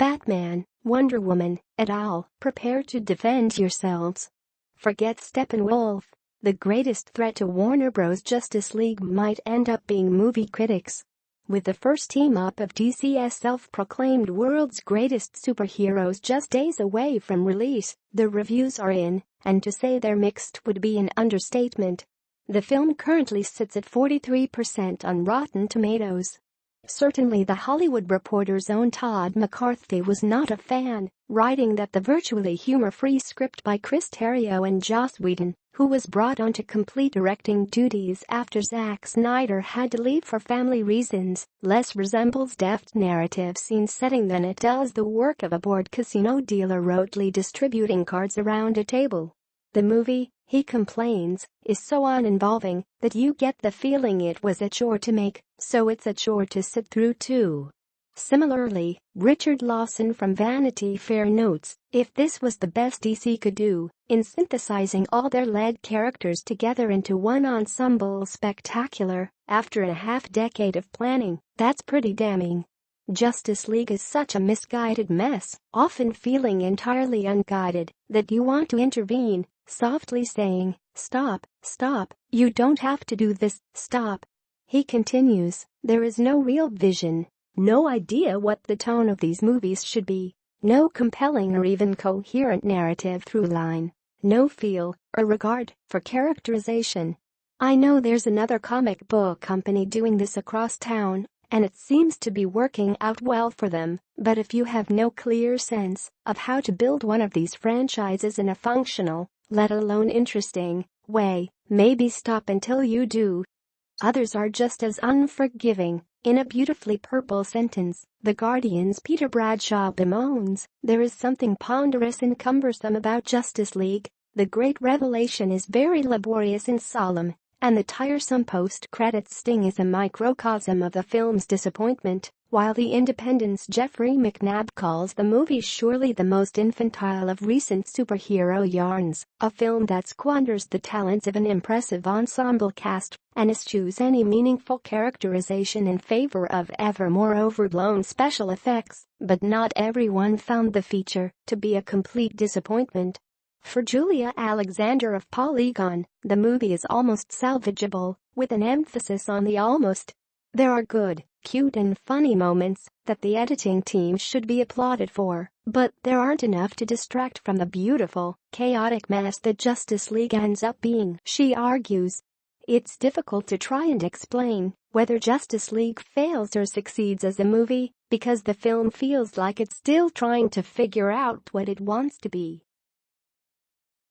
Batman, Wonder Woman, et al., prepare to defend yourselves. Forget Steppenwolf. The greatest threat to Warner Bros. Justice League might end up being movie critics. With the first team-up of DC's self-proclaimed world's greatest superheroes just days away from release, the reviews are in, and to say they're mixed would be an understatement. The film currently sits at 43% on Rotten Tomatoes. Certainly The Hollywood Reporter's own Todd McCarthy was not a fan, writing that the virtually humor-free script by Terrio and Joss Whedon, who was brought on to complete directing duties after Zack Snyder had to leave for family reasons, less resembles deft narrative scene setting than it does the work of a bored casino dealer rotely distributing cards around a table. The movie, he complains, is so uninvolving that you get the feeling it was a chore to make, so it's a chore to sit through too. Similarly, Richard Lawson from Vanity Fair notes, if this was the best DC could do, in synthesizing all their lead characters together into one ensemble spectacular, after a half-decade of planning, that's pretty damning. Justice League is such a misguided mess, often feeling entirely unguided, that you want to intervene, softly saying, "Stop, stop, you don't have to do this, stop." He continues, there is no real vision. No idea what the tone of these movies should be. No compelling or even coherent narrative through line. No feel or regard for characterization. I know there's another comic book company doing this across town, and it seems to be working out well for them, but if you have no clear sense of how to build one of these franchises in a functional, let alone interesting, way, maybe stop until you do. Others are just as unforgiving. In a beautifully purple sentence, The Guardian's Peter Bradshaw bemoans, there is something ponderous and cumbersome about Justice League. The great revelation is very laborious and solemn, and the tiresome post-credits sting is a microcosm of the film's disappointment, while The Independent's Jeffrey McNabb calls the movie surely the most infantile of recent superhero yarns, a film that squanders the talents of an impressive ensemble cast and eschews any meaningful characterization in favor of ever more overblown special effects, but not everyone found the feature to be a complete disappointment. For Julia Alexander of Polygon, the movie is almost salvageable, with an emphasis on the almost. There are good, cute and funny moments that the editing team should be applauded for, but there aren't enough to distract from the beautiful, chaotic mess that Justice League ends up being, she argues. It's difficult to try and explain whether Justice League fails or succeeds as a movie, because the film feels like it's still trying to figure out what it wants to be.